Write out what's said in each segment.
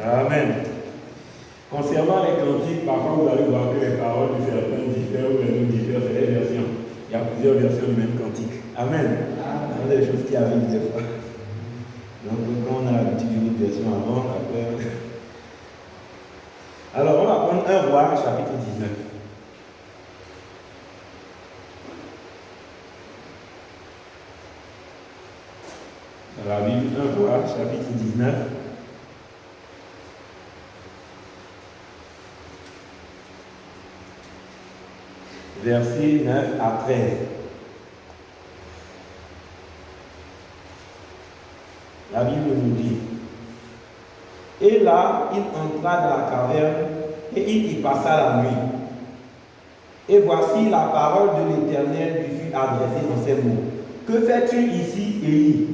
Amen. Concernant les cantiques, parfois vous allez voir que les paroles de certains diffèrent ou les noms diffèrent, c'est les versions. Il y a plusieurs versions du même cantique. Amen. Ce sont des choses qui arrivent des fois. Donc, quand on a l'habitude d'une version avant, après. Alors, on va prendre 1 Roi, chapitre 19. Dans la Bible, 1 Roi, chapitre 19. Versets 9 à 13. La Bible nous dit: et là, il entra dans la caverne et il y passa la nuit. Et voici la parole de l'Éternel lui fut adressée dans ces mots: que fais-tu ici, Élie?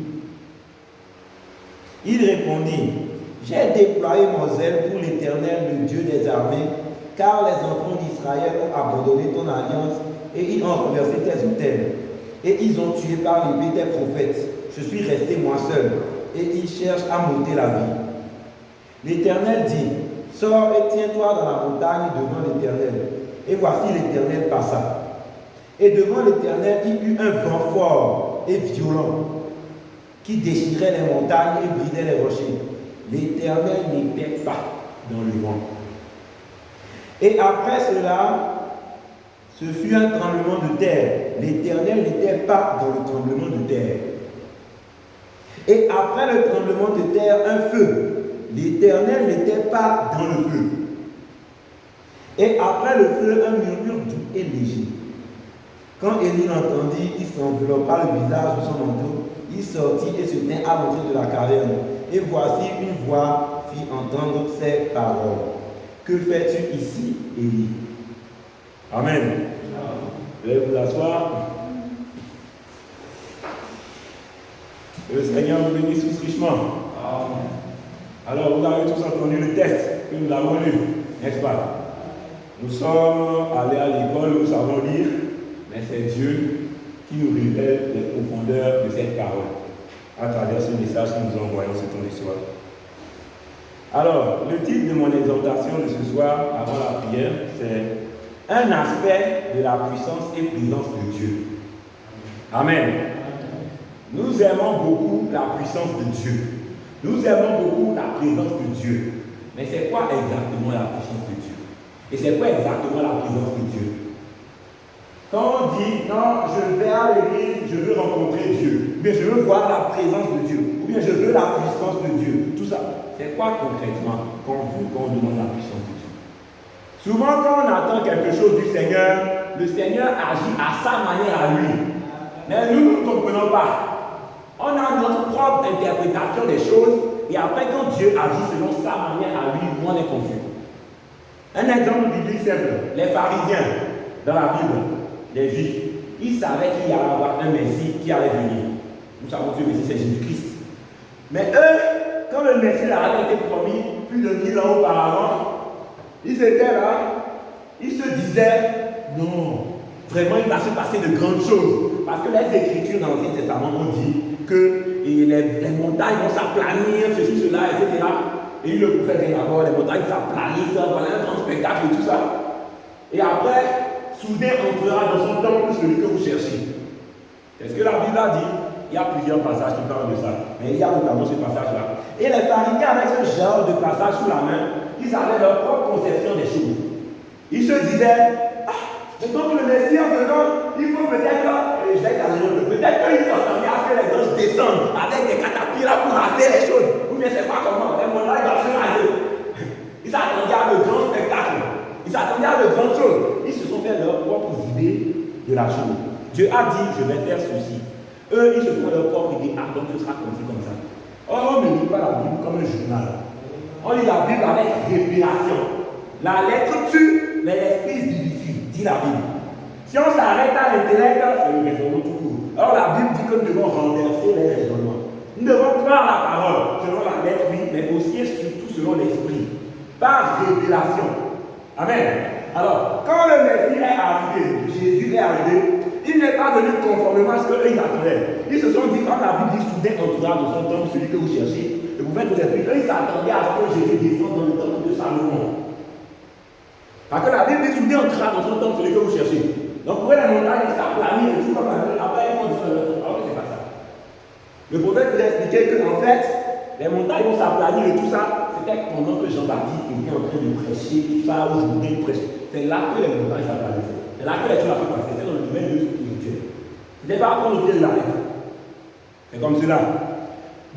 Il répondit: j'ai déployé mon zèle pour l'Éternel, le Dieu des armées, car les enfants d'Israël ont abandonné ton alliance et ils ont renversé tes autels. Et ils ont tué par l'épée tes prophètes. Je suis resté moi seul et ils cherchent à m'ôter la vie. L'Éternel dit: sors et tiens-toi dans la montagne devant l'Éternel. Et voici l'Éternel passa. Et devant l'Éternel, il y eut un vent fort et violent qui déchirait les montagnes et brisait les rochers. L'Éternel n'était pas dans le vent. Et après cela, ce fut un tremblement de terre. L'Éternel n'était pas dans le tremblement de terre. Et après le tremblement de terre, un feu. L'Éternel n'était pas dans le feu. Et après le feu, un murmure doux et léger. Quand Élie l'entendit, il s'enveloppa le visage de son manteau. Il sortit et se tint à l'entrée de la caverne. Et voici une voix fit entendre ces paroles: que fais-tu ici, Élie? Amen. Vous allez vous asseoir. Que le Seigneur vous bénisse tous richement. Amen. Alors, vous avez tous entendu le texte que nous avons lu, n'est-ce pas? Nous sommes allés à l'école, nous savons lire, mais c'est Dieu qui nous révèle les profondeurs de cette parole à travers ce message que nous envoyons ce temps du soir. Alors, le titre de mon exhortation de ce soir, avant la prière, c'est un aspect de la puissance et présence de Dieu. Amen. Nous aimons beaucoup la puissance de Dieu. Nous aimons beaucoup la présence de Dieu. Mais c'est quoi exactement la puissance de Dieu? Et c'est quoi exactement la présence de Dieu? Quand on dit, non, je vais à l'église, je veux rencontrer Dieu, ou bien je veux voir la présence de Dieu, ou bien je veux la puissance de Dieu, tout ça, c'est quoi concrètement quand on demande la puissance de Dieu? Souvent, quand on attend quelque chose du Seigneur, le Seigneur agit à sa manière à lui. Mais nous ne comprenons pas. On a notre propre interprétation des choses, et après, quand Dieu agit selon sa manière à lui, on est confus. Un exemple biblique simple: les pharisiens dans la Bible, les Juifs, ils savaient qu'il y allait avoir un Messie qui allait venir. Nous savons que le Messie, c'est Jésus-Christ. Mais eux, quand le Messie avait été promis plus de 1000 ans auparavant, ils étaient là, ils se disaient: non, vraiment il va se passer de grandes choses. Parce que les Écritures dans l'Ancien Testament ont dit que les montagnes vont s'aplanir, ceci, cela, etc. Et le prophète dit d'abord: les montagnes s'aplanissent, voilà un grand spectacle et tout ça. Et après, soudain entrera dans son temple celui que vous cherchez. C'est ce que la Bible a dit. Il y a plusieurs passages qui parlent de ça, mais il y a notamment ce passage-là. Et les pharisiens, avec ce genre de passage sous la main, ils avaient leur propre conception des choses. Ils se disaient: ah, donc le Messie en venant, il faut peut-être, je vais exagérer, peut-être qu'ils s'entendaient à ce que les anges descendent avec des catapillas pour raser les choses. Ou bien c'est pas comment, les montagnes doivent se raser. Ils s'attendaient à de grands spectacles. Ils s'attendaient à de grandes choses. Ils se sont fait leurs propres idées de la chose. Dieu a dit: je vais faire ceci. Eux, ils se font leur propre idée. Ah, donc ce sera comme ça. Or, on ne lit pas la Bible comme un journal. On lit la Bible avec révélation. La lettre tue, mais l'esprit vivifie, dit la Bible. Si on s'arrête à l'intellect, c'est le raisonnement tout court. Alors la Bible dit que nous devons renverser les raisonnements. Nous devons croire la parole selon la lettre, oui, mais aussi et surtout selon l'esprit. Par révélation. Amen. Alors, quand le Messie est arrivé, Jésus est arrivé, il n'est pas venu conformément à ce qu'eux attendaient. Ils se sont dit, quand la Bible dit soudain entrera dans son temple celui que vous cherchez, et vous faites vos esprits, eux ils s'attendaient à ce que Jésus descende ça dans son temps, celui que vous cherchez. Donc, vous voyez la montagne, ça planit et tout comme après, ils vont dire alors que c'est pas ça. Le prophète lui a expliqué qu'en fait, les montagnes vont s'aplanir et tout ça, c'était pendant que Jean-Baptiste était en train de prêcher, tout ça, aujourd'hui, il prêche. C'est là que les montagnes s'aplanissaient. C'est là que les choses ont fait passer. C'est dans le domaine de spirituel. Ce n'est pas prendre au pied de la lettre. C'est comme cela.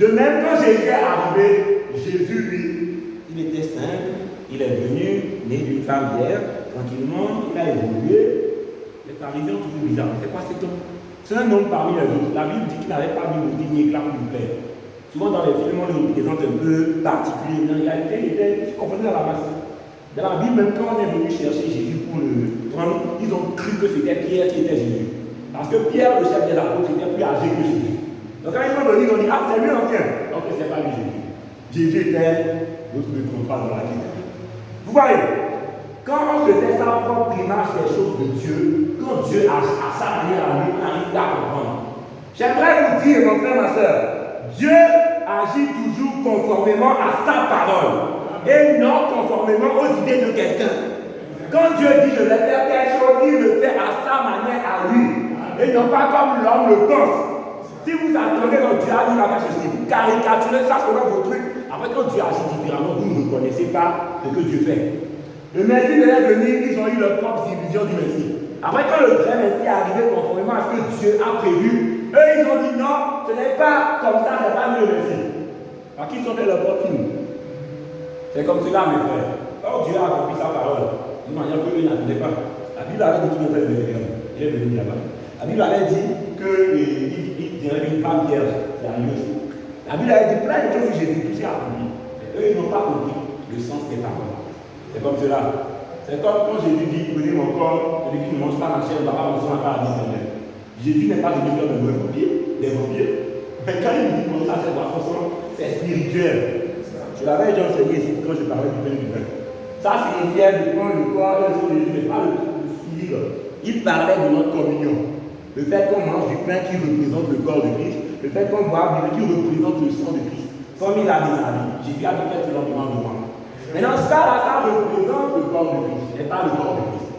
De même, quand Jésus est arrivé, Jésus, lui, il était simple, il est venu, né d'une femme vierge, tranquillement, il a évolué. Les pharisiens ont trouvé bizarre. C'est quoi cet homme? C'est un homme parmi les autres. La Bible dit qu'il n'avait pas mis de ni éclat pour lui plaire. Souvent dans les films, on le représente un peu particulier. En réalité, il était confondu dans la masse. Dans la Bible, même quand on est venu chercher Jésus pour le prendre, ils ont cru que c'était Pierre qui était Jésus. Parce que Pierre, le chef des apôtres, était plus âgé que Jésus. Donc quand ils sont venus, ils ont dit, ah, c'est lui l'ancien. Donc ce n'est pas lui Jésus. Jésus était l'autre ne trompe pas dans la quête. Vous voyez, quand on faisait sa propre image des choses de Dieu, quand Dieu a sa manière à nous, on arrive à comprendre. J'aimerais vous dire, mon frère, ma soeur, Dieu agit toujours conformément à sa parole et non conformément aux idées de quelqu'un. Quand Dieu dit je vais faire quelque chose, il le fait à sa manière à lui et non pas comme l'homme le pense. Si vous attendez quand Dieu a dit la ceci, vous caricaturez ça selon vos trucs. Après, quand Dieu agit différemment, vous ne reconnaissez pas ce que Dieu fait. Le Messie devait venir, ils ont eu leur propre illusion du Messie. Après, quand le vrai Messie est arrivé conformément à ce que Dieu a prévu, eux, ils ont dit non, ce n'est pas comme ça, c'est pas lui le Messie. Parce qu'ils ont fait leur propre film. C'est comme cela, mes frères. Quand Dieu a accompli sa parole, d'une manière que eux n'attendaient pas. La Bible avait dit qu'il devait venir. Il est venu là-bas. La Bible avait dit qu'il dirait une femme vierge, c'est sérieuse. La Bible avait dit plein de choses sur Jésus, tout ce qu'il a accompli. Mais eux, ils n'ont pas compris le sens des paroles. C'est comme cela. C'est comme quand Jésus dit, prenez mon corps, celui qui ne mange pas la chair ne va pas manger la part à l'éternel. Jésus n'est pas venu faire de mauvais des vampires. Mais quand il dit comme ça, c'est spirituel. Je l'avais déjà enseigné ici quand je parlais du pain du vin. Ça signifiait de prendre le corps et le sang de Jésus, mais pas le physique. Il parlait de notre communion. Le fait qu'on mange du pain qui représente le corps de Christ, le fait qu'on boive du vin qui représente le sang de Christ. Comme il a dit dans la Bible, Jésus a dit fait selon le de moi. Maintenant, ça représente le corps de Christ, et pas le corps de Christ.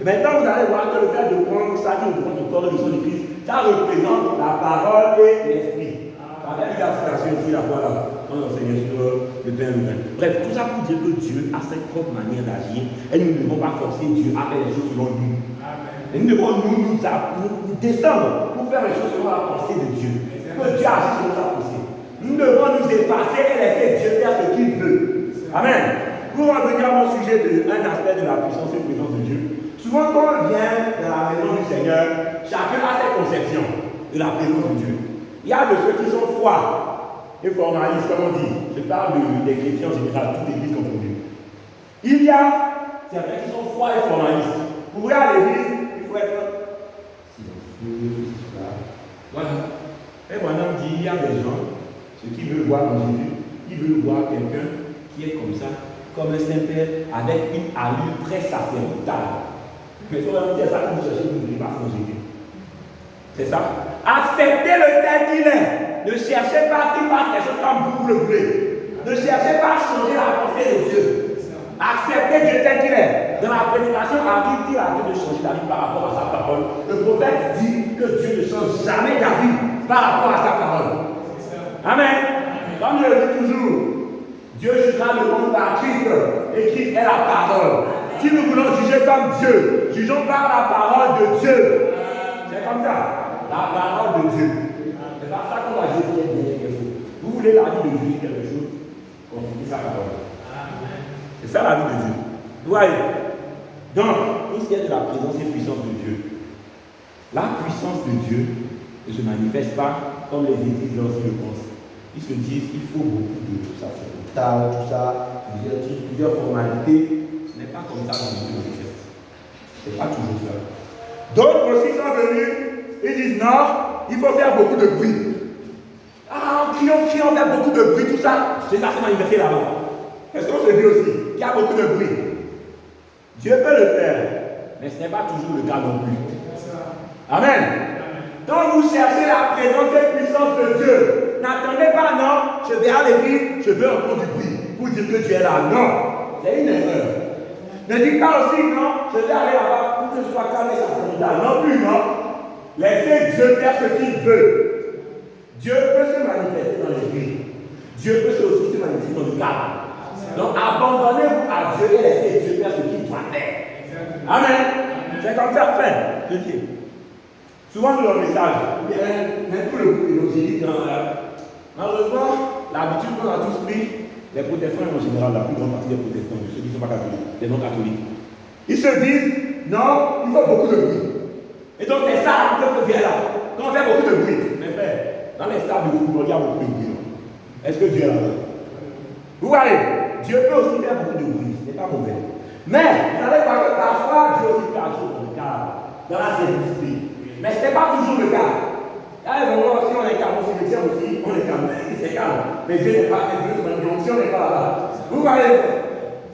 Et maintenant, vous allez voir que le fait de prendre ça qui représente le corps et le sang de Christ, ça représente la parole et l'esprit. Avec la citation ici, la fois là, on enseigne sur le pain et le vin. Bref, tout ça pour dire que Dieu a sa propre manière d'agir et nous ne devons pas forcer Dieu à faire les choses selon nous. Et nous devons nous descendre pour faire les choses selon la pensée de Dieu. Que Dieu agisse selon sa pensée. Nous devons nous effacer et laisser Dieu faire ce qu'il veut. Amen. Pour revenir à mon sujet d'un aspect de la puissance et présence de Dieu, souvent quand on vient dans la maison du Seigneur, chacun a ses conceptions de la présence de Dieu. Il y a de ceux qui sont froids et formalistes, comme on dit. Je parle des chrétiens en général, toute l'église confondue. Il y a certains qui sont froids et formalistes. Pour aller à l'église, il faut être silencieux, voilà. Et maintenant, il y a des gens, ceux qui veulent voir dans Jésus, ils veulent voir quelqu'un qui est comme ça, comme un Saint-Père, avec une allure très sacerdotale. Mais c'est ça que vous cherchez, vous ne voulez pas dans Jésus. C'est ça. Acceptez le tel qu'il est. Ne cherchez pas qu'il fasse quelque chose comme vous le voulez. Ne cherchez pas à changer la pensée de Dieu. Acceptez Dieu tel qu'il est. Dans la prédication, arrive-t-il à Dieu de changer d'avis par rapport à sa parole? Le prophète dit que Dieu ne change jamais d'avis par rapport à sa parole. Amen. Comme je le dis toujours, Dieu jugera le monde par Christ et Christ est la parole. Si nous voulons juger comme Dieu, jugeons par la parole de Dieu. C'est comme ça, la parole de Dieu. C'est pas ça qu'on va juger quelque chose. Vous voulez la vie de Dieu sur quelque chose, consultez sa parole. C'est ça la vie de Dieu. Vous voyez? Donc, tout ce qui est de la présence et puissance de Dieu, la puissance de Dieu ne se manifeste pas comme les églises lorsqu'ils le pensent. Ils se disent qu'il faut beaucoup de tout ça, tout ça, plusieurs formalités. Ce n'est pas comme ça que Dieu le fait. Ce n'est pas toujours ça. D'autres aussi sont venus, ils disent non, il faut faire beaucoup de bruit. Ah, qui ont fait beaucoup de bruit, tout ça, c'est ça qui m'a manifesté là-bas. Est-ce qu'on se dit aussi qu'il y a beaucoup de bruit? Dieu peut le faire, mais ce n'est pas toujours le cas non plus. Amen. Donc vous cherchez la présence et puissance de Dieu. N'attendez pas, non, je vais à l'église, je veux encore du bruit pour dire que Dieu est là. Non, c'est une erreur. Ne dis pas aussi, non, je vais aller là-bas pour que je sois calme et sacramental. Non plus, non. Laissez Dieu faire ce qu'il veut. Dieu peut se manifester dans l'église. Dieu peut aussi se manifester dans le cadre. Donc abandonnez-vous à Dieu et laissez Dieu faire ce qu'il doit faire. Amen. C'est comme ça, frère. Je dis. Souvent dans le message, même pour le groupe évangélique, malheureusement, l'habitude qu'on a tous pris, les protestants en général, la plus grande partie des protestants, ceux qui ne sont pas catholiques, les non-catholiques, ils se disent, non, il faut beaucoup de bruit. Et donc c'est ça que vient là. Quand on fait beaucoup de bruit, mes frères, dans les stades de football, il y a beaucoup de bruit. Est-ce que Dieu est là? Vous voyez, Dieu peut aussi faire beaucoup de bruit, ce n'est pas mauvais. Mais, vous allez voir que parfois, Dieu aussi peut agir dans le cadre, dans la simplicité. Mais ce n'est pas toujours le cas. Là, les endroits aussi, on est calme, aussi, les tiens aussi, on est calme. C'est calme. Mais Dieu n'est pas, si on n'est pas là. Vous voyez,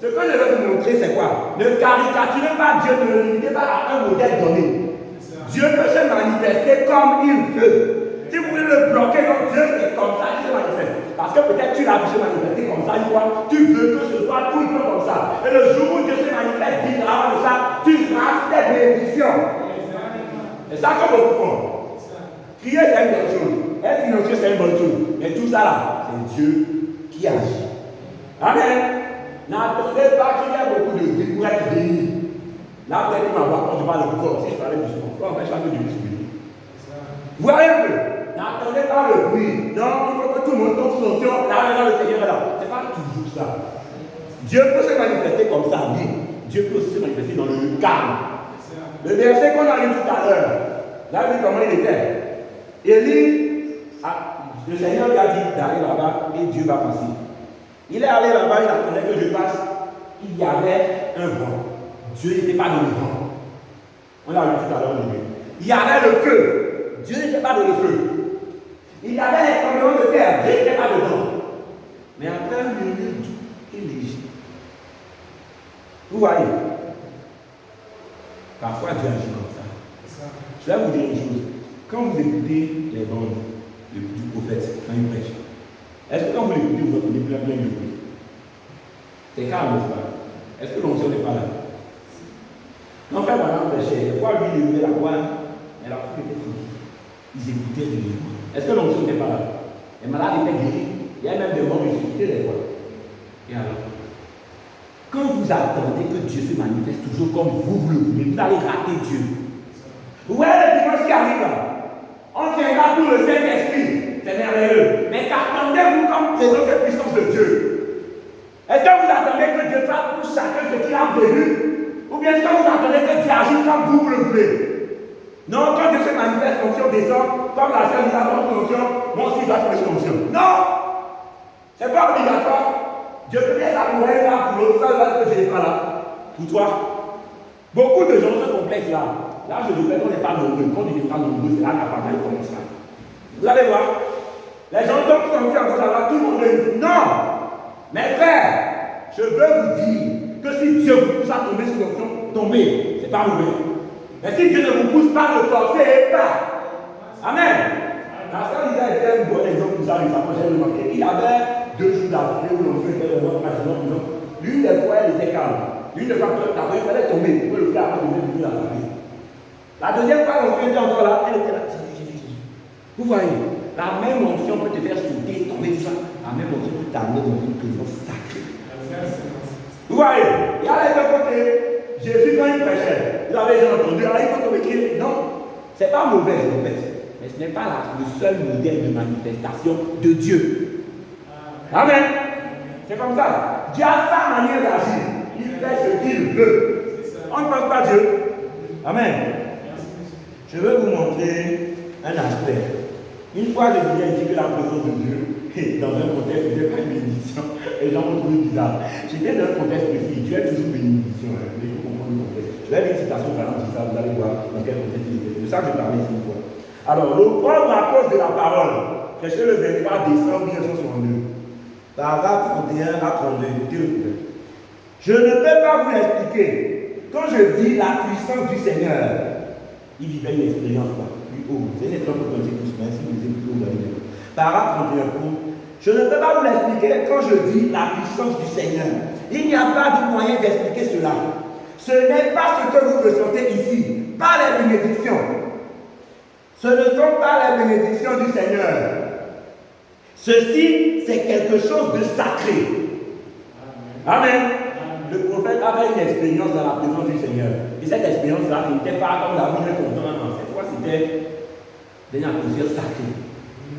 ce que je veux vous montrer, c'est quoi? Ne caricaturez pas Dieu, ne le limitez pas à un modèle donné. Dieu peut se manifester comme il veut. Si vous voulez le bloquer, donc Dieu c'est comme ça, il se manifeste. Parce que peut-être tu l'as vu se manifester comme ça une fois, tu veux que ce soit tout le temps comme ça. Et le jour où Dieu se manifeste différemment de ça, tu rates tes bénédictions. C'est ça que beaucoup font. Prier, c'est une bonne chose. Être financier, c'est une bonne chose. Mais tout ça là, c'est Dieu qui agit. Amen. N'attendez pas qu'il y ait beaucoup de vie pour être béni. Là, peut-être qu'il m'a voir quand je parle de pouvoir. Si je parlais doucement, on va faire de Dieu. Vous voyez un peu? N'attendez pas le bruit. Non, il faut que tout le monde tombe sous l'onction. Là, maintenant, le Seigneur est là. Ce n'est pas toujours ça. Dieu peut se manifester comme ça, oui. Dieu peut aussi se manifester dans le calme. Le verset qu'on a lu tout à l'heure, là, vu comment il était. Élie, le Seigneur lui a dit d'aller là-bas et Dieu va passer. Il est allé là-bas, il attendait que je passe. Il y avait un vent. Dieu n'était pas dans le vent. On l'a vu tout à l'heure. Il y avait le feu. Dieu n'était pas dans le feu. Il y avait les tremblements de terre. Dieu n'était pas dedans. Mais après un murmure doux et léger. Vous voyez? Parfois Dieu agit comme ça. Je vais vous dire une chose. Quand vous écoutez les bandes du prophète, quand il prêche, est-ce que quand vous l'écoutez, vous entendez plein de bruit? C'est calme, n'est-ce pas? Est-ce que l'onction n'est pas là? Quand frère Madame prêchait, des fois lui il levait la voix, mais la foule était tranquille. Ils écoutaient de l'écoute. Est-ce que l'onction n'est pas là? Les malades étaient guéris. Il y a même des morts ressuscités des fois. Et alors? Quand vous attendez que Dieu se manifeste toujours comme vous le voulez, vous allez rater Dieu. Vous voyez le dimanche qui arrive là? On viendra pour le Saint-Esprit. C'est merveilleux. Mais qu'attendez-vous comme présence et puissance de Dieu? Est-ce que vous attendez que Dieu fasse pour chacun ce qu'il a prévu? Ou bien est-ce que vous attendez que Dieu agisse comme vous le voulez? Non, quand Dieu se manifeste, l'onction descend, comme la sœur nous a donné l'onction, moi aussi je dois trouver son onction. Non! C'est pas obligatoire. Dieu peut bien s'appuyer là pour l'autre, ça veut dire que je n'ai pas là. Pour toi. Beaucoup de gens se complexent là. Là, je répète, on n'est pas nombreux. Quand on n'est pas nombreux, c'est là que la bataille commence là. Vous allez voir. Les gens tombent comme ça, encore là, tout le monde dit non! Mes frères, je veux vous dire que si Dieu vous pousse à tomber sur l'onction, tombez. C'est pas mauvais. Mais si Dieu ne vous pousse pas, ne forcez pas. Amen. La sœur Lisa était un bon exemple pour ça, il s'approchait de marquer. Il y avait 2 jours d'après où l'onction était vraiment passionnante. L'une des fois, elle était calme. L'une des fois, il fallait tomber pour le faire avant de venir la famille. La deuxième fois, l'onction était encore là, elle était là. Vous voyez, la même onction peut te faire sauter, tomber, tout ça. La même onction peut t'amener dans une présence sacrée. Vous voyez, il y a les deux côtés. Jésus, quand il prêchait, vous avez déjà entendu, alors il faut tomber qu'il. Non, c'est pas mauvais, je répète. Mais ce n'est pas le seul modèle de manifestation de Dieu. Amen. C'est comme ça. Dieu a sa manière d'agir. Il fait ce qu'il veut. On ne pense pas Dieu. Amen. Je vais vous montrer un aspect. Une fois, je disais ici que la présence de Dieu, dans un contexte, n'était pas une bénédiction. Et les gens m'ont trouvé bizarre. J'étais dans un contexte précis. Dieu est toujours bénédiction. Mais il faut comprendre le contexte. Je vais une citation par exemple, ça, vous allez voir dans quel contexte il était. C'est ça que je parlais ici une fois. Alors, l'opprobre à cause de la parole. Cherchez le 23 décembre 1962. Paragraphe 31 à 32. Écoutez le problème. Je ne peux pas vous l'expliquer. Quand je dis la puissance du Seigneur, il vivait une expérience là, plus haut. C'est une expérience que vous connaissez tous, mais si vous êtes plus haut, vous allez voir. Paragraphe 31 pour Je ne peux pas vous l'expliquer quand je dis la puissance du Seigneur. Il n'y a pas de moyen d'expliquer cela. Ce n'est pas ce que vous ressentez ici, pas les bénédictions. Ce ne sont pas les bénédictions du Seigneur. Ceci, c'est quelque chose de sacré. Amen. Le prophète avait une expérience dans la présence du Seigneur. Et cette expérience-là, ce n'était pas comme la vie content. Non, cette fois, c'était une atmosphère sacrée.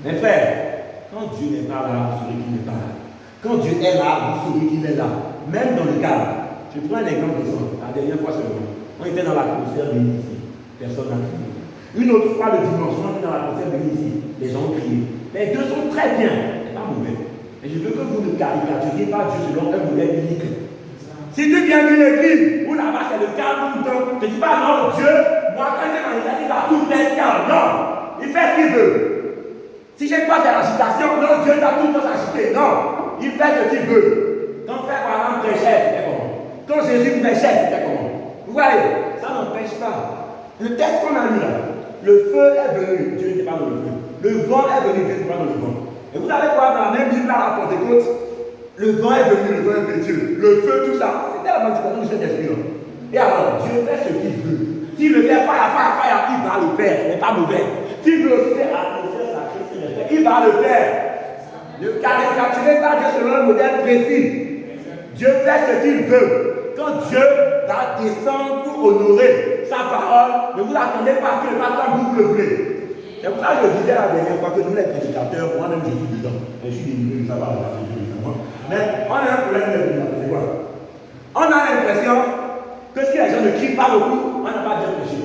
Mes frères, quand Dieu n'est pas là, vous saurez qu'il n'est pas là. Quand Dieu est là, vous saurez qu'il est là. Même dans le cadre. Je prends un exemple de ça. La dernière fois seulement. On était dans l'atmosphère bénie ici. Personne n'a crié. Une autre fois le dimanche, on était dans l'atmosphère bénie ici. Les gens ont crié. Les deux sont très bien. C'est pas mauvais. Mais je veux que vous ne caricaturiez pas Dieu selon un modèle unique. Si tu viens d'une église où là-bas c'est le calme tout le temps, tu ne dis pas non, Dieu, moi quand j'ai manifesté, il va tout être calme. Non, il fait ce qu'il veut. Si j'ai pas de l'agitation, non, Dieu doit tout le temps s'agiter. Non, il fait ce qu'il veut. Quand Frère Abraham prêchait, c'était comment? Quand Jésus prêchait, c'était comment? Vous voyez, ça n'empêche pas. Le texte qu'on a lu là, le feu est venu, Dieu n'était pas dans le feu. Le vent est venu, Dieu n'était pas dans le vent. Et vous allez voir dans la même Bible là, à Pentecôte, le vent est venu, le vent est venu, le feu, tout ça. C'était la manifestation du Saint-Esprit. Et alors, Dieu fait ce qu'il veut. S'il veut faire fire, il va le faire. Ce n'est pas mauvais. S'il veut aussi faire atmosphère sacrée, il va le faire. Ne caricaturez pas Dieu selon un modèle précis. Dieu fait ce qu'il veut. Quand Dieu va descendre pour honorer sa parole, ne vous attendez pas que le pasteur vous le voulez. C'est pour ça que je disais la dernière fois que nous les prédicateurs, moi-même je suis dedans. Je suis délivré, ça va, mais on a un problème de prédicateur, c'est quoi? On a l'impression que si les gens ne crient pas beaucoup, on n'a pas bien prêché.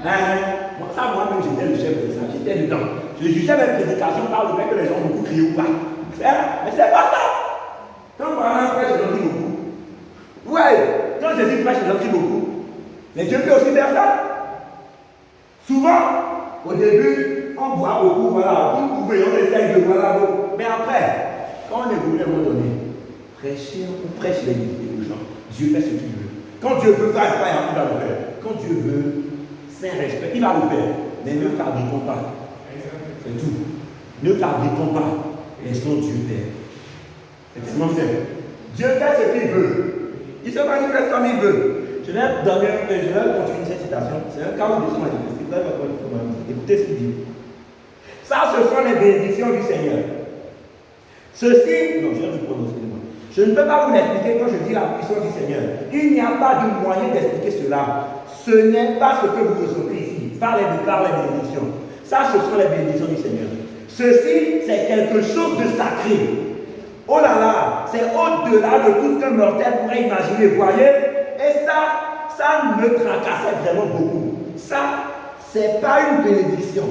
Ça, moi-même, j'étais le chef de ça, j'étais dedans. Je jugeais mes prédications par le fait que les gens beaucoup crient ou pas. Mais c'est pas ça. Quand moi-même prêche, les gens crient beaucoup. Vous voyez, quand Jésus prêche, les gens crient beaucoup. Mais Dieu peut aussi faire ça. Souvent, au début, on voit beaucoup, voilà, vous pouvez, on essaye de voir là-bas. Mais après, quand on évolue à un moment donné, prêcher, on prêche les idées aux gens. Dieu fait ce qu'il veut. Quand Dieu veut faire, il va le faire. Quand Dieu veut, c'est un respect, il va le faire. Mais ne fabriquons pas. C'est tout. Ne fabriquons pas. Laissons Dieu faire. C'est tellement simple. Dieu fait ce qu'il veut. Il se manifeste comme il veut. Je vais continuer cette citation. C'est un cas où Dieu se manifeste. Écoutez ce qu'il dit. Ça, ce sont les bénédictions du Seigneur. Ceci, non, je vais vous prononcer. Je ne peux pas vous l'expliquer quand je dis la puissance du Seigneur. Il n'y a pas de moyen d'expliquer cela. Ce n'est pas ce que vous ressentez ici. Par les bénédictions. Ça, ce sont les bénédictions du Seigneur. Ceci, c'est quelque chose de sacré. Oh là là, c'est au-delà de tout ce qu'un mortel pourrait imaginer, voyez. Et ça me tracassait vraiment beaucoup. Ça, c'est pas une bénédiction.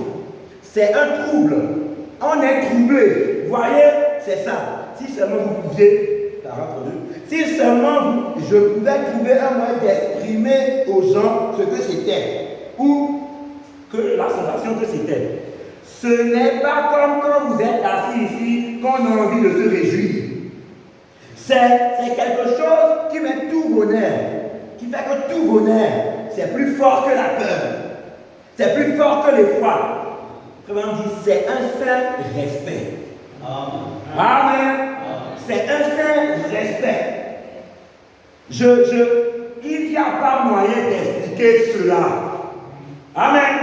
C'est un trouble. On est troublé. Voyez, c'est ça. Si seulement vous pouviez, si seulement je pouvais trouver un moyen d'exprimer aux gens ce que c'était, ou que la sensation que c'était. Ce n'est pas comme quand vous êtes assis ici qu'on a envie de se réjouir. C'est quelque chose qui met tous vos nerfs, qui fait que tous vos nerfs, c'est plus fort que la peur, c'est plus fort que l'effroi. Comment on dit, c'est un saint respect. Amen. C'est un saint respect. Il n'y a pas moyen d'expliquer cela. Amen.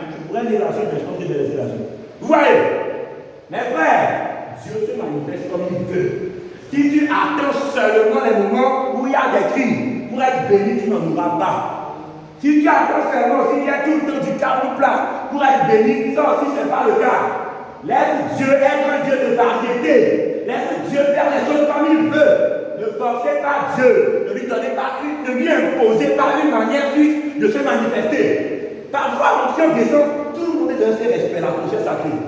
Je pourrais lire la suite, mais je pense que je vais laisser la suite. Vous voyez, mes frères, Dieu se manifeste comme il veut. Si tu attends seulement les moments où il y a des cris pour être béni, tu n'en auras pas. Si tu attends seulement, s'il y a tout le temps du calme plat pour être béni, ça aussi ce n'est pas le cas. Laisse Dieu être un Dieu de variété. Laisse Dieu faire les choses comme il veut. Ne forcez pas Dieu. Ne lui donnez pas ne lui imposez pas une manière fixe de se manifester. Parfois, quand on descend, tout le monde est dans ses respects, la conscience sacrée.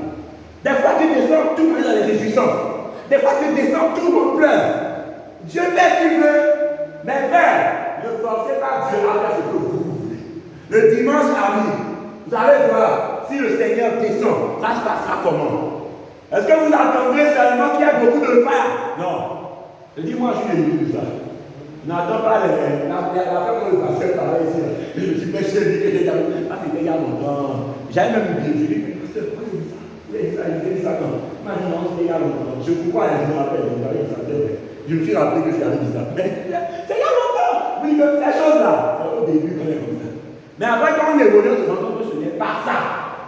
Des fois, tu descends, tout le monde est dans les réjouissances. Des fois, tu descends, tout le monde pleure. Dieu fait ce qu'il veut. Mais frère, ne forcez pas Dieu à faire ce que vous voulez. Le dimanche arrive. Vous allez voir, si le Seigneur descend, ça se passera comment? Est-ce que vous attendrez seulement qu'il y ait beaucoup de feu? Non. Le dimanche, je suis élu ça. N'attends pas la femme que le pasteur travaille ici. Je me suis fait chez lui que j'ai dit, ah, c'était il y a longtemps. J'avais même oublié. Je lui ai dit, pasteur, pourquoi il dit ça? Il a dit ça quand? Maintenant, c'était il y a longtemps. Je crois, je me rappelle, je me suis rappelé que je suis allé dire ça. C'est il y a longtemps. Oui, ces choses-là, c'est au début qu'on est comme ça. Mais après, quand on évolue, on se rend compte que ce n'est pas ça.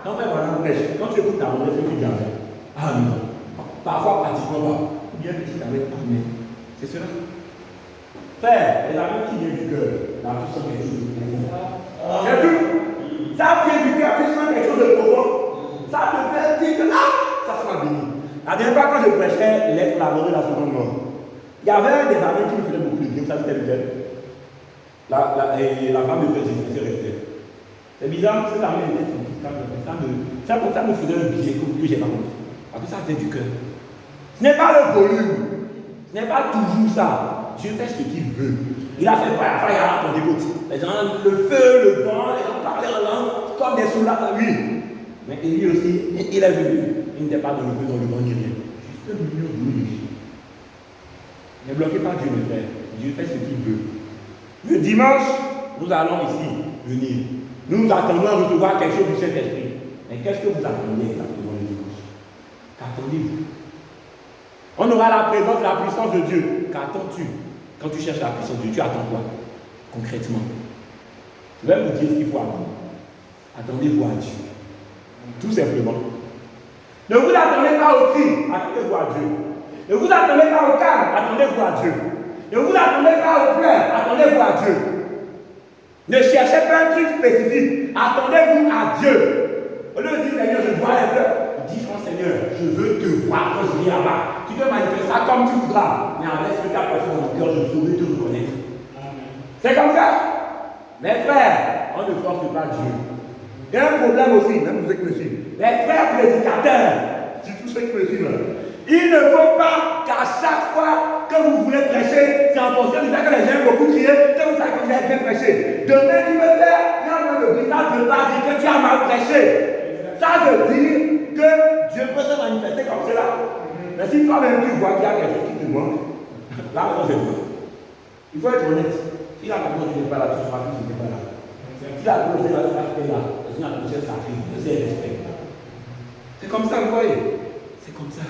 Quand on fait voilà, quand tu écoutes ta monnaie, c'est que tu gardes. Ah non. Parfois, pratiquement pas. Bien petit avec amen. C'est cela. Frère, les amis qui viennent du cœur, la puissance est quelque chose de profond. C'est tout. Ça vient du cœur, tu sens quelque chose de profond. Ça te fait dire que ça m'a béni. La dernière fois, quand je prêchais l'être laboré la seconde mort, il y avait des amis qui me faisaient beaucoup de bien. Ça, c'était lequel? La femme de Jésus qui restait. C'est bizarre, cette amie était ça me faisait un billet que j'ai pas compris. Parce que ça vient du cœur. Ce n'est pas le volume. Ce n'est pas toujours ça. Dieu fait ce qu'il veut. Il a fait fire à ton écoute. Les gens, le feu, le vent, les gens parlaient en langue comme des soldats. Oui. Mais Élie aussi, il est venu. Il n'était pas dans le feu, dans le vent, ni rien. Juste un milieu de lui. Ne bloquez pas Dieu, mes frères. Dieu fait ce qu'il veut. Le dimanche, nous allons ici venir. Nous attendons à recevoir quelque chose du Saint-Esprit. Mais qu'est-ce que vous attendez exactement le dimanche? Qu'attendez-vous? On aura la présence, la puissance de Dieu. Qu'attends-tu? Quand tu cherches la puissance de Dieu, tu attends quoi? Concrètement. Je vais vous dire ce qu'il faut attendre. Attendez-vous à Dieu. Tout simplement. Ne vous attendez pas au cri, attendez-vous à Dieu. Ne vous attendez pas au calme, attendez-vous à Dieu. Ne vous attendez pas au pleurs, attendez-vous à Dieu. Ne cherchez pas un truc spécifique, attendez-vous à Dieu. Au lieu de dire Seigneur, je vois les pleurs, dis Seigneur, je veux te voir quand je viens là-bas. Tu peux manifester ça comme tu voudras, mais avec ce qu'a passé dans mon cœur, je saurai te reconnaître. C'est comme ça. Mes frères, on ne force pas Dieu. Il y a un problème aussi, même vous êtes monsieur. Les frères prédicateurs, surtout ceux qui me suivent, il ne faut pas qu'à chaque fois que vous voulez prêcher, c'est en fonction du fait que les gens aiment beaucoup crier, que vous savez que vous avez bien prêché. Demain, tu veux faire, il y a un de ça ne veut pas dire que tu as mal prêché. Ça veut dire que Dieu peut se manifester comme cela. Mais si toi-même tu vois qu'il y a quelque chose qui te manque, là, on c'est bon. Il faut être honnête. Si la personne n'est pas là, tu seras plus, tu n'es pas là. Si la personne est là, tu seras là. Si la personne s'affiche, c'est respect. C'est comme ça, vous voyez. C'est comme ça.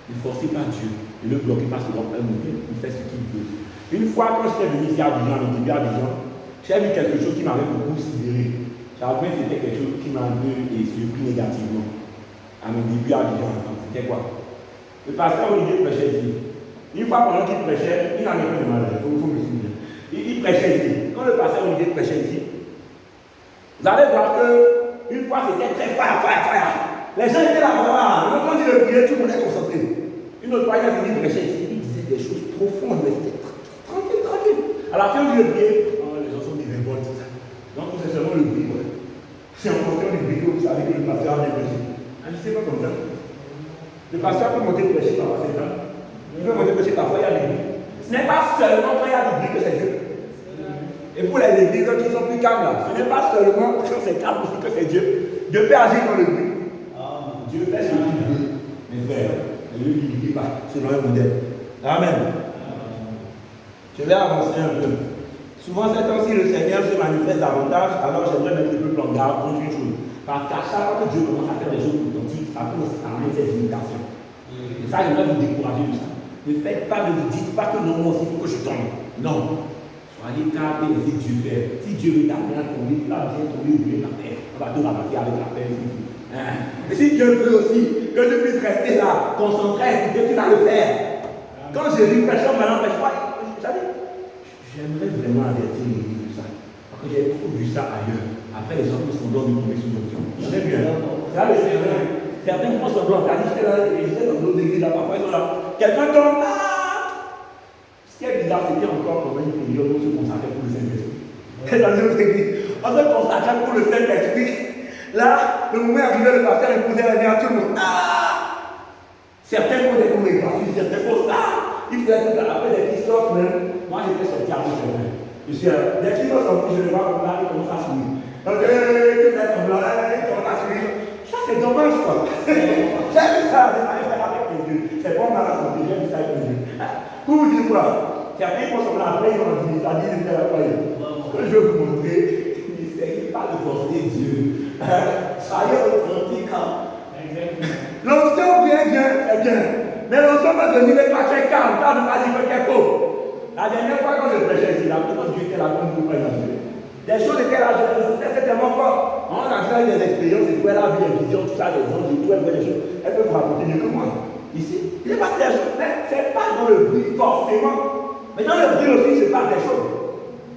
Ne forcez pas Dieu. Ne le bloquez pas sur un modèle. Il fait ce qu'il veut. Une fois, quand j'étais venu ici à Abidjan, au début à Abidjan, j'ai vu quelque chose qui m'avait beaucoup sidéré. J'avais que c'était quelque chose qui m'a un peu surpris négativement. À mon début à Abidjan, c'était quoi? Le pasteur Olivier prêchait ici. Une fois pendant qu'il prêchait, il n'en avait pas de mal. Il faut me souvenir. Il prêchait ici. Quand le pasteur Olivier prêchait ici, vous allez voir que une fois c'était très fire. Les gens étaient là, quand il le priait, tout le monde est concentré. Une autre fois, il a venu prêcher ici, il disait des choses profondes, mais c'était tranquille. À la fin, il le priait, les gens sont des révoltes. Donc, c'est seulement le bruit. C'est en fonction du bruit que vous savez que le pasteur a des prêchés. C'est pas comme ça. Le pasteur peut monter prêcher parfois, c'est ça. Il peut monter prêcher parfois, il y a des bruits. Ce n'est pas seulement quand il y a du bruit que c'est Dieu. Et pour les églises qui sont plus calmes là, ce n'est pas seulement quand c'est calme aussi que c'est Dieu. Dieu peut agir dans le bruit. Dieu fait ce qu'il veut, mes frères. Ne lui limite pas selon un modèle. Amen. Je vais avancer un peu. Souvent, c'est comme si le Seigneur se manifeste davantage, alors j'aimerais mettre le peuple en garde contre une chose. Parce qu'à chaque fois que Dieu commence à faire des choses authentiques, ça peut amener ses imitations. Et ça, j'aimerais vous décourager de ça. Ne faites pas, ne vous dites pas que non, moi aussi, il faut que je tombe. Non. Soyez calme et laissez Dieu faire. Si Dieu veut t'amener à tomber, tu vas bien tomber ou bien la paix. On va te ramasser avec la paix. Et si Dieu veut aussi que tu puisses rester là, concentré, que tu vas le faire. Quand Jésus prêche, maintenant prêche pas, j'aimerais vraiment avertir l'église de ça. Parce que j'ai trop vu ça ailleurs. Après, les gens font semblant de tomber sous l'option. J'en ai vu un. C'est vrai. Certains font semblant. J'étais dans d'autres églises là, parfois ils sont là. Quelqu'un tombe. Ce qui est bizarre, c'est qu'il y a encore comme une période où on se consacrait pour le Saint-Esprit. C'est dans une autre église. On se consacrait pour le Saint-Esprit. Là, le moment arrivé, le pasteur imposait la main à tout le monde. Certains font des chorégraphies, certains font ça. Ils faisaient tout après des qui sortent même. Moi, j'étais sorti à chemin. Je suis dès qu'ils sont sortis, je les vois comme là, ils commencent à sourire. Donc, tout est comme là, ils commencent à sourire. Ça, c'est dommage, quoi. J'ai vu ça, avec les yeux. C'est bon, on m'a raconté, j'ai vu ça avec les yeux. Pour vous dire quoi? Certains font semblant après, ils vont dire, ça dit, ils étaient là, ce que je veux vous montrer, n'essayez pas de forcer Dieu. Soyez authentique. L'onction vient, c'est bien. Mais l'onction va venir et toi, tu es calme. Toi, tu vas dire que tu es faux. La dernière fois, quand je prêchais ici, la première Dieu était là comme vous pouvez imaginer. Des choses étaient là, c'était tellement fort. On a fait des expériences, et tout, elle a vu des visions, tout ça, des anges, et tout, elle voit des choses. Elle peut vous raconter mieux que moi. Ici, il est passé des choses, mais ce n'est pas dans le bruit forcément. Mais dans le bruit aussi, il se passe des choses.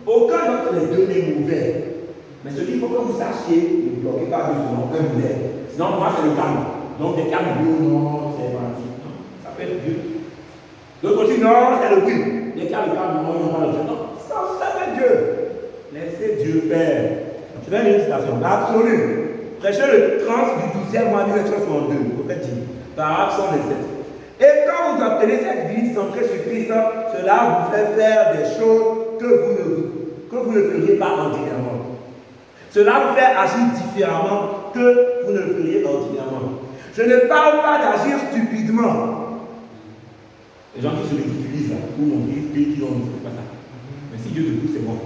Aucun d'entre les deux n'est mauvais. Mais ce qu'il faut que vous sachiez, ne bloquez pas Dieu selon un modèle. Sinon, moi, c'est le calme. Donc, des calmes, non, c'est gentil. Non, ça peut être Dieu. L'autre aussi, non, c'est le bruit. Les calmes, non, non, pas le Dieu. Non, ça peut être Dieu. Laissez Dieu faire. Je vais lire une citation. Absolue. Prêchez le 30 du 12e mois 1962. Le prophète dit, paragraphe 127. Et quand vous obtenez cette vie centrée sur Christ, cela vous fait faire des choses que vous ne feriez pas ordinairement. Cela vous fait agir différemment que vous ne le feriez ordinairement. Je ne parle pas d'agir stupidement. Les gens qui se ridiculisent là, ou non, ils disent pas ça. Mais si Dieu te pousse, c'est bon.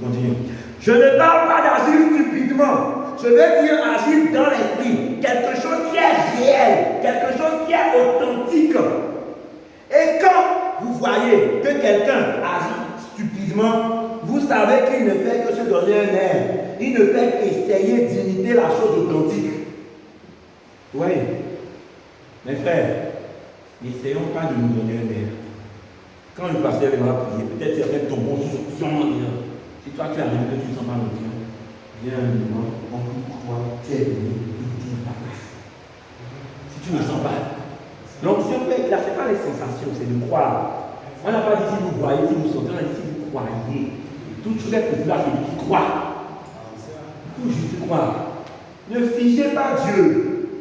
Continue. Je ne parle pas d'agir stupidement. Je veux dire agir dans l'esprit. Quelque chose qui est réel. Quelque chose qui est authentique. Et quand vous voyez que quelqu'un agit stupidement, vous savez qu'il ne fait que se donner un air. Il ne fait qu'essayer d'imiter la chose authentique. Vous voyez? Mes frères, n'essayons pas de nous donner un air. Quand le pasteur va prier, peut-être certains tomberont sûrement dire. Si toi tu arrives que tu ne sens pas l'onction, viens un moment, on prie pour toi, tu es venu, tu n'as pas place. Si tu ne sens pas, l'onction peut être là, ce n'est pas les sensations, c'est de croire. On n'a pas dit si vous voyez, si vous sentez, on a dit si vous croyez. Toute chose est possible à celui qui croit. Il faut juste croire. Ne figez pas Dieu.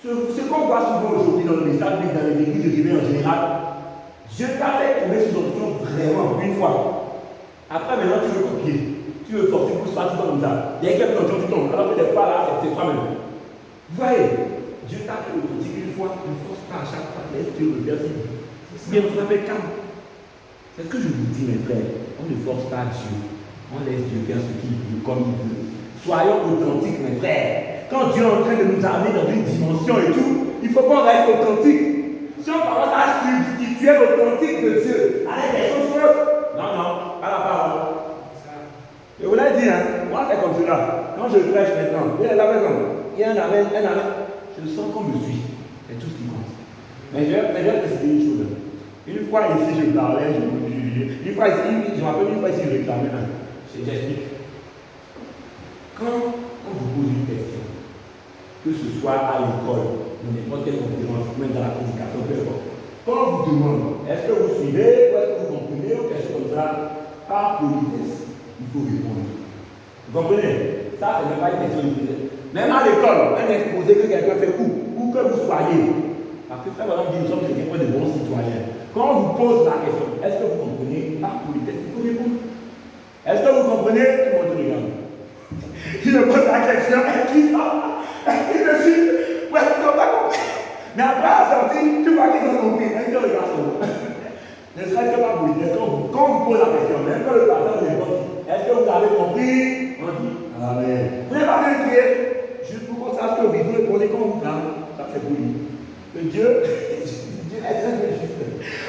Ce qu'on voit souvent aujourd'hui dans le message, dans les églises réveillées en général, Dieu t'a fait tomber sur l'onction vraiment une fois. Après, maintenant, tu veux copier. Tu veux forcer pour ça, tu tombes comme ça. Il y a quelques onction, tu tombes. Alors que des fois, là, c'est toi-même. Vous voyez, Dieu t'a fait l'authentique une fois, ne force pas à chaque fois. Laisse Dieu le faire. Bien, on se fait calme. C'est ce que je vous dis, mes frères. On ne force pas Dieu. On laisse Dieu faire ce qu'il veut, comme il veut. Soyons authentiques, mes frères. Quand Dieu est en train de nous amener dans une dimension et tout, il faut qu'on reste authentique. Si on commence à substituer l'authentique de Dieu avec des choses fausses, non, pas la parole. Je vous l'ai dit, hein, moi c'est comme cela. Quand je prêche maintenant, il y a la maison, il y a un amen, je sens qu'on me suit. C'est tout ce qui compte. Mais je vais préciser une chose. Une fois ici, je parlais, une fois ici, je me rappelle une fois ici, je réclamais. J'explique. Quand on vous pose une question, que ce soit à l'école, dans n'importe quelle conférence, même dans la prédication, peu importe. Quand on vous demande, est-ce que vous suivez, ou est-ce que vous comprenez, ou quelque chose comme ça, par politesse, il faut répondre. Vous comprenez? Ça, c'est même pas une question de politesse. Même à l'école, un exposé que quelqu'un fait où que vous soyez. Parce que frère, voilà, nous sommes quelqu'un de bons citoyens. Quand on vous pose la question, est-ce que vous comprenez, par politesse, il faut répondre. Est-ce que vous comprenez? Tout le monde regarde. Il me pose la question, est-ce qu'il me suit? Ouais, ils n'ont pas compris. Mais après la sortie, tu vois qu'ils ont compris. Ils te regardent. Ne serait-ce que pas politesse. Quand on vous pose la question, même quand le pasteur vous répond, est-ce que vous avez compris? On dit, amen. Vous n'avez pas bien crié. Juste pour qu'on sache que vous répondez quand on vous parle. Ça, c'est pour lui. Que Dieu est très juste.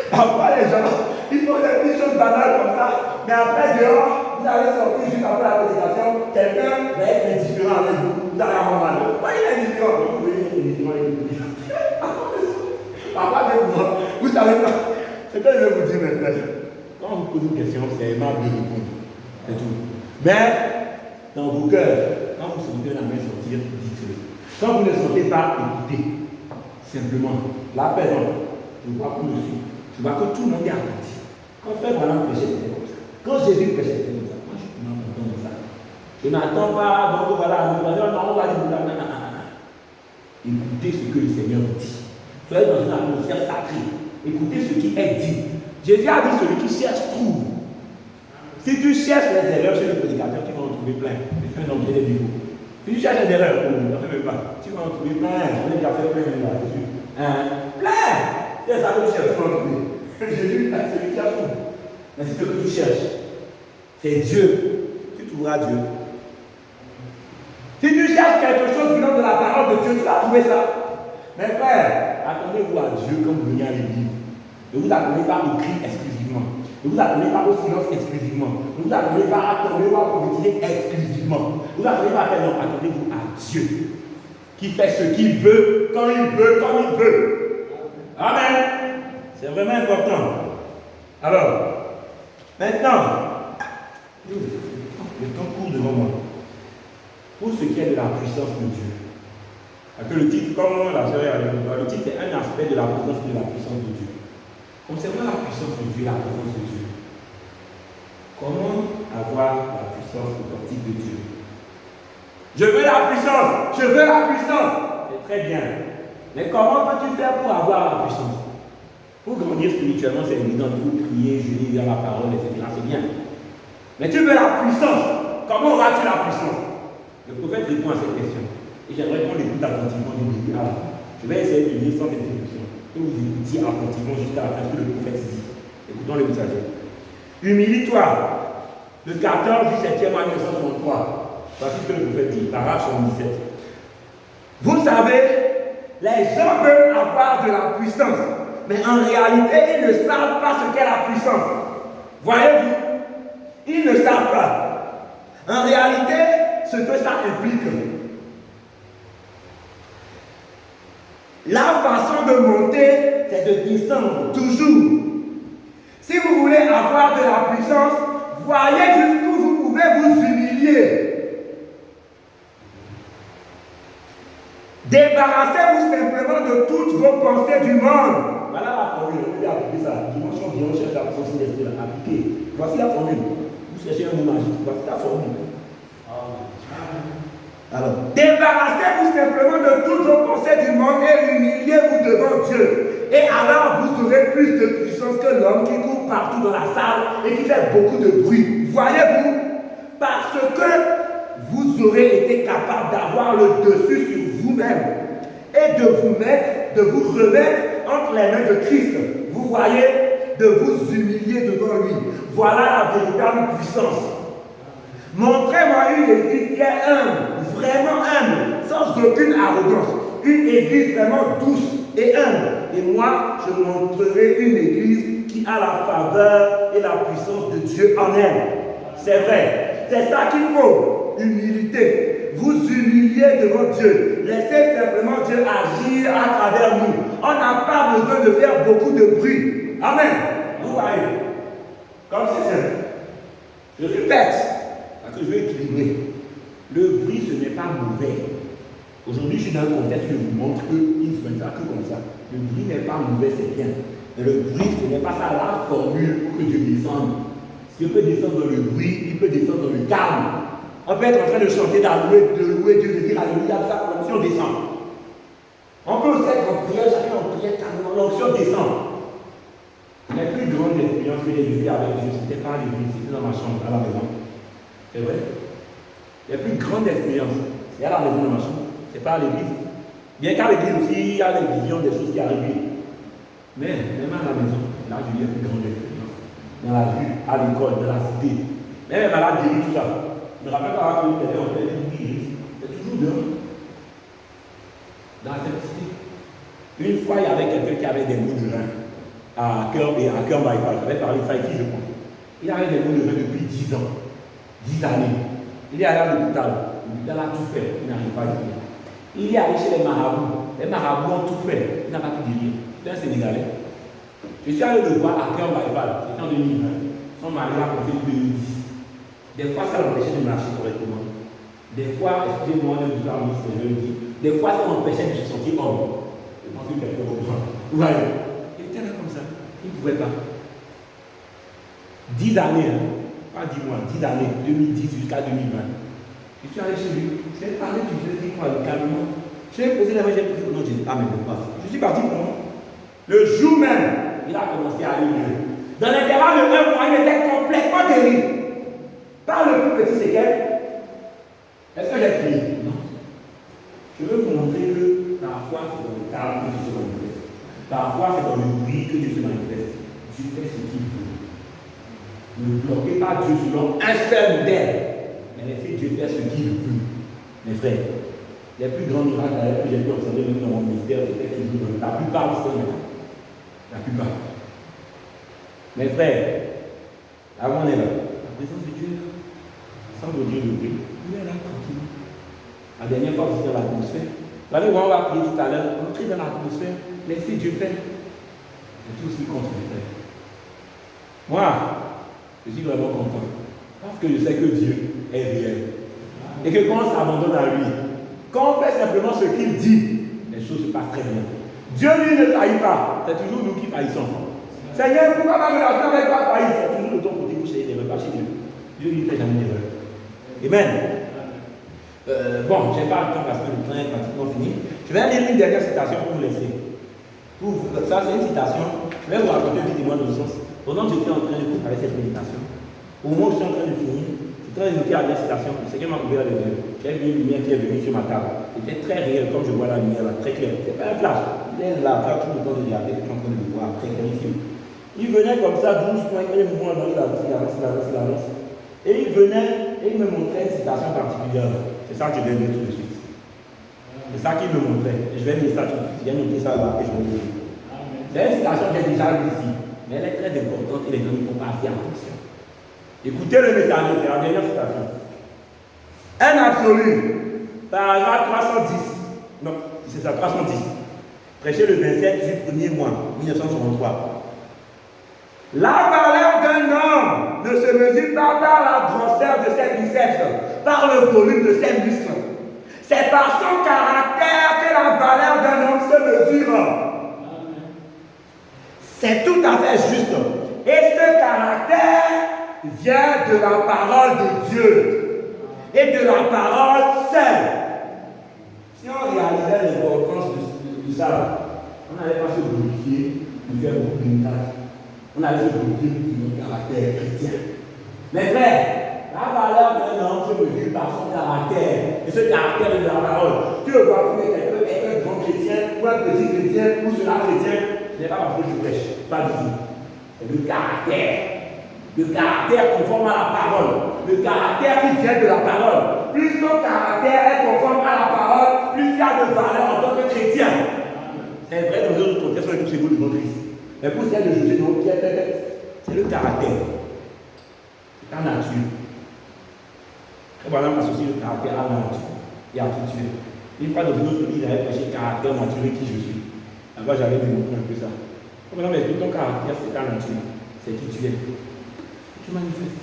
Parfois, les gens, ils font des petites choses banales comme ça. Mais après, dehors, vous allez sortir juste après la prédication. Quelqu'un va être indifférent avec vous. Vous allez avoir mal. Pourquoi il est indifférent? Vous pouvez être indifférent avec vous. Parfois, vous savez pas. C'est que je vais vous dire, mes frères. Quand on vous pose une question, c'est aimable de répondre. C'est tout. Mais, dans vos cœurs, quand vous sentez la main sortir, dites-le. Quand vous ne sentez pas, écoutez. Simplement. Là, par exemple, je vois qu'on me suit. Je vois que tout le monde est attentif. Quand frère Branham prêchait, c'était comme ça. Quand Jésus prêchait, c'était comme ça. Moi, je suis pas content de ça. Je n'attends pas, donc voilà, non, on va dire, non. Écoutez ce que le Seigneur vous dit. Soyez dans une atmosphère sacrée. Écoutez ce qui est dit. Jésus a dit, celui qui cherche, trouve. Si tu cherches les erreurs chez le prédicateur, tu vas en trouver plein. C'est un homme qui a des défauts. Si tu cherches les erreurs, ne fais même pas. Tu vas en trouver plein. On est déjà fait plein là-dessus. Plein! C'est ça que tu cherches, tu vas en trouver. Jésus, c'est celui qui a tout. Mais c'est ce que tu cherches. C'est Dieu. Tu trouveras Dieu. Si tu cherches quelque chose venant de la parole de Dieu, tu vas trouver ça. Mes frères, attendez-vous à Dieu quand vous venez à l'église. Ne vous attendez pas au cri exclusivement. Ne vous attendez pas au silence exclusivement. Ne vous attendez pas à tomber ou à prophétiser exclusivement. Ne vous attendez pas à faire non. Attendez-vous à Dieu qui fait ce qu'il veut, quand il veut, comme il veut. Amen. C'est vraiment important. Alors, maintenant, le temps court devant moi. Pour ce qui est de la puissance de Dieu. Parce que le titre, comme la sœur a dit, le titre est un aspect de la présence de la puissance de Dieu. Concernant la puissance de Dieu, la présence de Dieu. Comment avoir la puissance authentique de Dieu? Je veux la puissance! Je veux la puissance! C'est très bien. Mais comment peux-tu faire pour avoir la puissance? Pour grandir spirituellement, c'est évident. Il faut prier, jeûner, lire la parole, etc. C'est bien. Mais tu veux la puissance. Comment auras-tu la puissance? Le prophète répond à cette question. Et j'aimerais qu'on l'écoute attentivement du début à la fin. Je vais essayer de lire sans interruption. Que vous écoutiez attentivement jusqu'à la fin ce que le prophète dit. Écoutons le messager. Humilie-toi. Le 14 du 7e mois 1963. Voici ce que le prophète dit. Paragraphe 77. Vous savez, les gens veulent avoir de la puissance. Mais en réalité, ils ne savent pas ce qu'est la puissance. Voyez-vous? Ils ne savent pas. En réalité, ce que ça implique. La façon de monter, c'est de descendre, toujours. Si vous voulez avoir de la puissance, voyez jusqu'où vous pouvez vous humilier. Débarrassez-vous simplement de toutes vos pensées du monde. Voilà la formule, vous pouvez appliquer ça. Dimanche, on vient, on cherche la puissance d'esprit, appliquer. Voici la formule. Vous cherchez un mot magique, voici la formule. Alors, débarrassez-vous simplement de toutes vos pensées du monde et humiliez-vous devant Dieu. Et alors, vous aurez plus de puissance que l'homme qui court partout dans la salle et qui fait beaucoup de bruit. Voyez-vous? Parce que vous aurez été capable d'avoir le dessus sur vous-même et de vous remettre entre les mains de Christ. Vous voyez, de vous humilier devant lui. Voilà la véritable puissance. Montrez-moi une église qui est humble, vraiment humble, sans aucune arrogance. Une église vraiment douce et humble. Et moi, je montrerai une église qui a la faveur et la puissance de Dieu en elle. C'est vrai. C'est ça qu'il faut. Humilité. Vous humiliez devant Dieu. Laissez simplement Dieu agir à travers nous. On n'a pas besoin de faire beaucoup de bruit. Amen. Vous voyez. Comme c'est simple. Je répète. Parce que je veux équilibrer. Le bruit, ce n'est pas mauvais. Aujourd'hui, je suis dans un contexte qui vous montre qu'il ne se fait pas que comme ça. Le bruit n'est pas mauvais, c'est bien. Mais le bruit, ce n'est pas ça la formule pour que Dieu descende. Dieu peut descendre dans le bruit, il peut descendre dans le calme. On peut être en train de chanter, de louer Dieu, de dire Alléluia, ça, l'onction descend. On peut aussi être en prière, chacun en prière, calmement, l'onction descend. Les plus grandes expériences que j'ai vécues avec Dieu, c'était pas à l'église, c'était dans ma chambre, à la maison. C'est vrai. Les plus grandes expériences, c'est à la maison de ma chambre. C'est pas à l'église. Bien qu'à l'église aussi, il y a les visions des choses qui arrivent. Mais même à la maison, là, j'ai eu les plus grandes expériences. Dans la rue, à l'école, dans la cité. Même les malades guéris, tout ça. Je me rappelle quand on était en fait une guérisse. C'est toujours dehors. Dans la simplicité. Une fois, il y avait quelqu'un qui avait des maux de rein à cœur et à cœur bypass. J'avais parlé de ça ici, je crois. Il avait des maux de rein depuis 10 ans. 10 années. Il est allé à l'hôpital. L'hôpital a tout fait. Il n'arrive pas à guérir. Il est allé chez les marabouts. Les marabouts ont tout fait. Il n'a pas pu guérir. C'est un Sénégalais. Je suis allé le voir à cœur bypass. C'était en 2020. Son mari a compté 2010. Des fois, ça l'empêchait de marcher correctement. Des fois, excusez-moi de vous parler, c'est lundi. Des fois, ça m'empêchait de se sentir homme. Je pense que quelqu'un comprend. Vous voyez, il était là comme ça. Il ne pouvait pas. 10 années, hein. Pas 10 mois, 10 années, 2010 jusqu'à 2020. Je suis allé chez lui. Je lui ai parlé du Jésus, calmement. Je lui ai posé la main, j'ai dit non, Jésus, ah, mais bon, pas. Je suis parti pour moi. Le jour même, il a commencé à aller mieux. Dans l'intervalle de 1 mois, il était complètement guéri. Par le plus petit séquel, est-ce que j'ai prié? Non. Je veux vous montrer que parfois c'est dans le calme que Dieu se manifeste. Parfois c'est dans le bruit que Dieu se manifeste. Dieu fait ce qu'il veut. Ne bloquez pas Dieu selon un seul modèle, mais laissez Dieu faire ce qu'il veut. Mes frères, Les plus grands miracles que j'ai pu observer même dans mon ministère, c'était toujours la plupart du Seigneur. La plupart. Mes frères, avant on est là. La présence de Dieu est là. Sans le Dieu de Dieu, il est là tranquille. La dernière fois, c'était dans l'atmosphère. Vous allez voir, on va prier tout à l'heure. Entrez dans l'atmosphère. Laissez Dieu faire. C'est tout ce qui compte, mes frères. Moi, je suis vraiment content. Parce que je sais que Dieu est réel. Et que quand on s'abandonne à lui, quand on fait simplement ce qu'il dit, les choses se passent très bien. Dieu, lui, ne faillit pas. C'est toujours nous qui faillissons. Seigneur, pourquoi ma relation avec toi faillit? C'est toujours de ton côté pour chercher l'erreur, pas chez Dieu. Dieu, lui, ne fait jamais d'erreur. Amen. Bon, je n'ai pas le temps parce que le temps est pratiquement fini. Je vais lire une dernière citation pour vous laisser. Ça, c'est une citation. Je vais vous raconter un petit témoin de sens. Pendant que j'étais en train de préparer cette méditation, au moment où je suis en train de finir, j'étais en train de noter à la citation. Le Seigneur m'a ouvert les yeux. J'ai vu une lumière qui est venue sur ma table. C'était très réel, comme je vois la lumière là, très clair. C'est pas un flash. Il est là, tout le temps de regarder, je suis en train de le voir, très clarifié. Il venait comme ça, doucement, il faisait le mouvement dans la et il venait et il me montrait une citation particulière. C'est ça que je vais lire tout de suite. C'est ça qu'il me montrait. Et je vais lire ça tout de suite. J'ai noté ça là et je vais le lire. C'est une citation que j'ai déjà lue ici. Mais elle est très importante et les gens ne font pas assez attention. Écoutez le message, c'est la dernière citation. Un absolu, paragraphe 310. Non, c'est ça, 310. Prêché le 27 du 1er mois 1963. La valeur d'un homme ne se mesure pas par la grosseur de ses biceps, par le volume de ses muscles. C'est par son caractère que la valeur d'un homme se mesure. C'est tout à fait juste. Et ce caractère vient de la parole de Dieu et de la parole seule. Si on réalisait l'importance de ça, on n'allait pas se glorifier de faire beaucoup de tâches. On allait se glorifier de notre caractère chrétien. Mes frères, la valeur d'un homme se mesure par son caractère. Et ce caractère est de la parole. Tu le vois que quelqu'un est un grand chrétien, ou un petit chrétien, ou cela chrétien. Ce n'est pas parce que je prêche, pas du tout. C'est le caractère. Le caractère conforme à la parole. Le caractère qui vient de la parole. Plus ton caractère est conforme à la parole, plus il y a de valeur en tant que chrétien. C'est vrai dans d'autres contextes, on est tous égaux devant Christ. Mais pour celle de Jésus, non, c'est le caractère. C'est ta nature. Et voilà, on associe le caractère à la nature et à tout Dieu. Une fois dans une autre vie, j'avais prêché caractère, nature et qui je suis. Là-bas, j'avais démontré un peu ça. Maintenant, mais ton caractère, c'est ta nature. C'est qui tu es. Tu manifestes.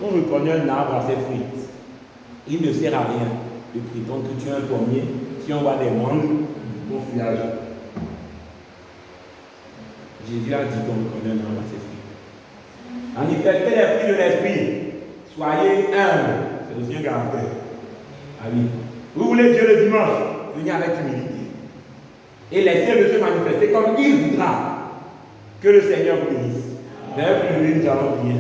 On reconnaît un arbre à ses fruits. Il ne sert à rien de prétendre que tu es un pommier si on voit des mangues, ton feuillage. Jésus a dit qu'on reconnaît un arbre à ses fruits. Manifestez les fruits de l'esprit. Soyez humbles. C'est aussi un caractère. Ah oui. Vous voulez Dieu le dimanche? Venez avec humilité. Et laissez-le se manifester comme il voudra. Que le Seigneur vous bénisse. Vers plus, nous allons prier.